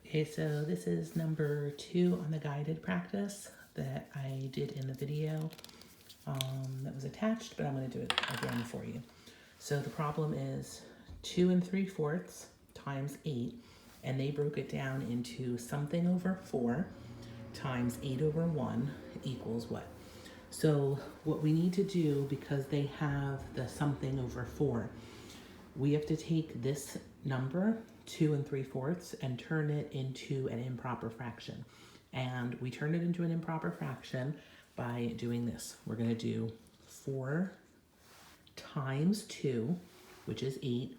Okay, so this is number 2 on the guided practice that I did in the video that was attached, but I'm going to do it again for you. So the problem is 2 3/4 times 8, and they broke it down into something over 4 times 8 over 1 equals what? So what we need to do, because they have the something over 4, we have to take this number, 2 3/4, and turn it into an improper fraction. And we turn it into an improper fraction by doing this. We're going to do 4 times 2, which is 8,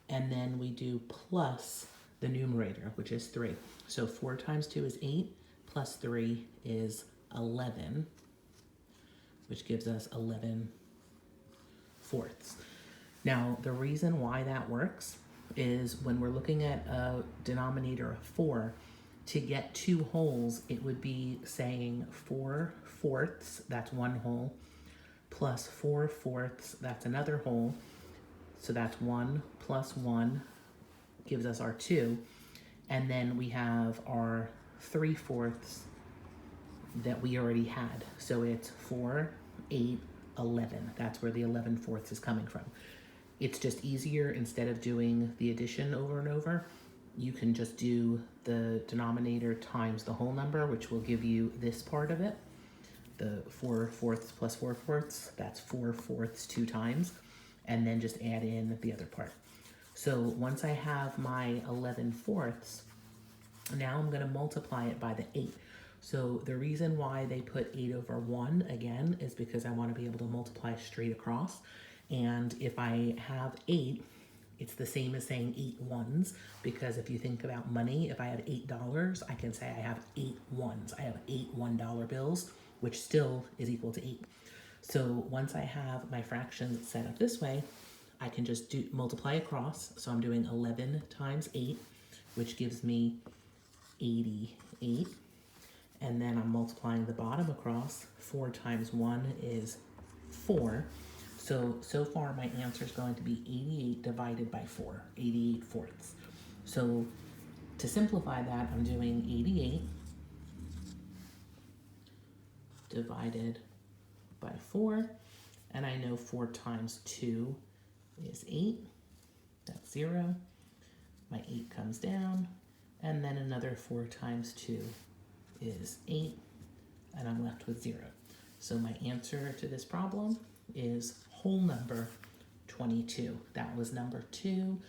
and then we do plus the numerator, which is 3. So 4 times 2 is 8, plus 3 is 11, which gives us 11/4. Now, the reason why that works is when we're looking at a denominator of 4, to get 2 wholes, it would be saying 4/4, that's 1 whole, plus 4/4, that's another whole. So that's 1 plus 1 gives us our 2. And then we have our 3/4 that we already had. So it's 4, 8, 11. That's where the 11/4 is coming from. It's just easier, instead of doing the addition over and over, you can just do the denominator times the whole number, which will give you this part of it. The 4/4 plus 4/4, that's 4/4 2 times, and then just add in the other part. So once I have my 11/4, now I'm going to multiply it by the 8. So the reason why they put 8 over 1 again is because I want to be able to multiply straight across. And if I have 8, it's the same as saying 8 ones, because if you think about money, if I have $8, I can say I have 8 ones. I have 8 $1 bills, which still is equal to 8. So once I have my fractions set up this way, I can just multiply across. So I'm doing 11 times 8, which gives me 88. And then I'm multiplying the bottom across. 4 times 1 is 4. So far my answer is going to be 88 divided by 4, 88/4. So to simplify that, I'm doing 88 divided by 4, and I know 4 times 2 is 8, that's 0. My 8 comes down, and then another 4 times 2 is 8, and I'm left with 0. So my answer to this problem is whole number 22. That was number 2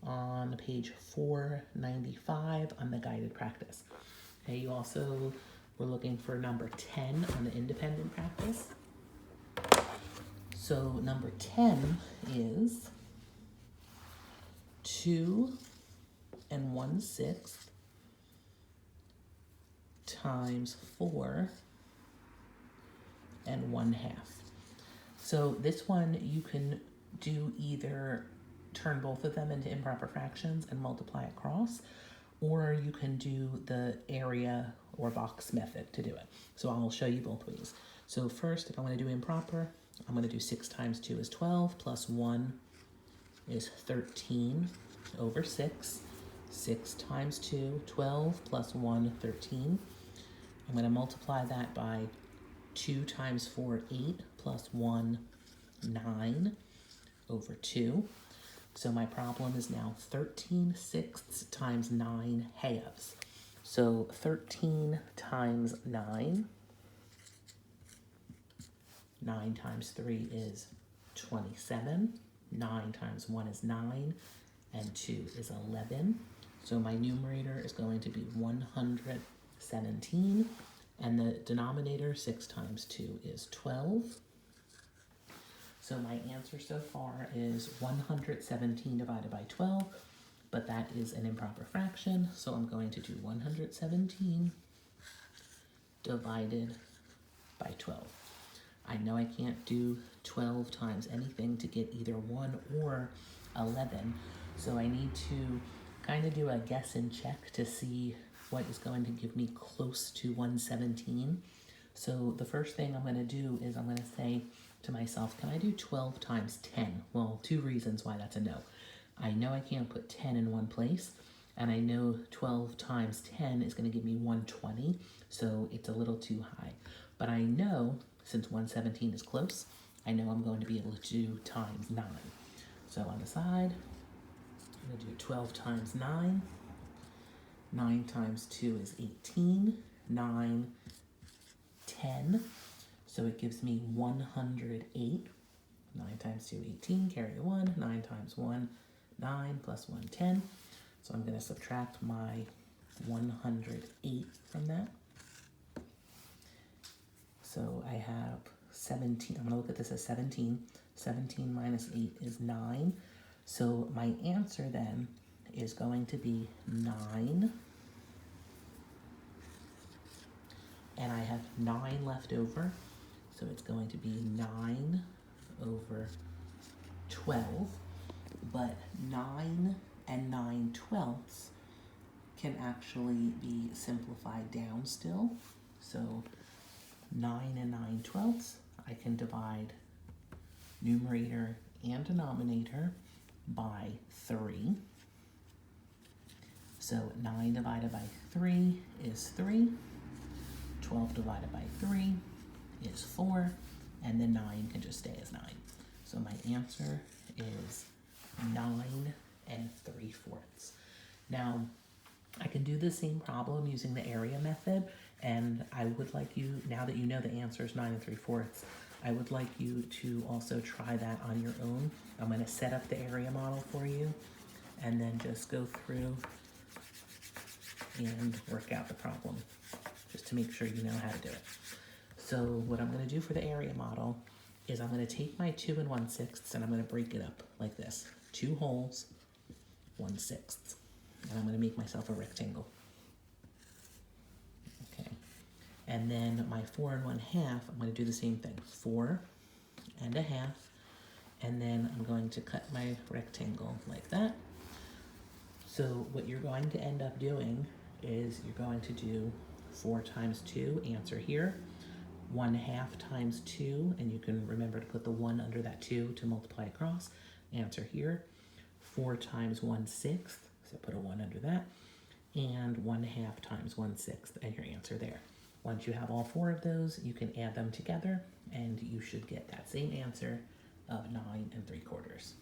on page 495 on the guided practice. Okay, you also were looking for number 10 on the independent practice. So number 10 is 2 1/6 times 4 1/2. So this one you can do either turn both of them into improper fractions and multiply across, or you can do the area or box method to do it. So I'll show you both ways. So first, if I'm going to do improper, I'm going to do 6 times 2 is 12, plus 1 is 13 over 6. 6 times 2, 12, plus 1, 13. I'm going to multiply that by 2 times 4, 8, plus 1, 9 over 2. So my problem is now 13/6 times 9/2. So 13 times 9. 9 times 3 is 27. 9 times 1 is 9. And 2 is 11. So my numerator is going to be 117. And the denominator, 6 times 2 is 12. So my answer so far is 117 divided by 12, but that is an improper fraction, so I'm going to do 117 divided by 12. I know I can't do 12 times anything to get either 1 or 11, so I need to kind of do a guess and check to see what is going to give me close to 117. So the first thing I'm going to do is I'm going to say to myself, can I do 12 times 10? Well, 2 reasons why that's a no. I know I can't put 10 in one place, and I know 12 times 10 is going to give me 120, so it's a little too high. But I know, since 117 is close, I know I'm going to be able to do times 9. So on the side, I'm going to do 12 times 9. 9 times 2 is 18. 9, 10. So it gives me 108. 9 times 2, 18. Carry a 1. 9 times 1, 9 plus 1, 10. So I'm going to subtract my 108 from that. So I have 17. I'm going to look at this as 17. 17 minus 8 is 9. So my answer then is going to be 9. And I have 9 left over. So it's going to be 9 over 12. But 9 and 9/12 can actually be simplified down still. So 9 and 9/12 I can divide numerator and denominator by 3. So 9 divided by 3 is 3. 12 divided by 3 is 4. And then 9 can just stay as 9. So my answer is 9 3/4. Now, I can do the same problem using the area method, and I would like you, now that you know the answer is 9 3/4, I would like you to also try that on your own. I'm going to set up the area model for you, and then just go through and work out the problem, just to make sure you know how to do it. So what I'm going to do for the area model is I'm going to take my 2 1/6 and I'm going to break it up like this. 2 wholes, 1/6. And I'm going to make myself a rectangle. Okay. And then my 4 1/2, I'm going to do the same thing. 4 1/2. And then I'm going to cut my rectangle like that. So what you're going to end up doing is you're going to do 4 times 2, answer here. 1/2 times 2, and you can remember to put the 1 under that 2 to multiply across, answer here. 4 times 1/6, so put a 1 under that, and 1/2 times 1/6, and your answer there. Once you have all 4 of those, you can add them together, and you should get that same answer of 9 3/4.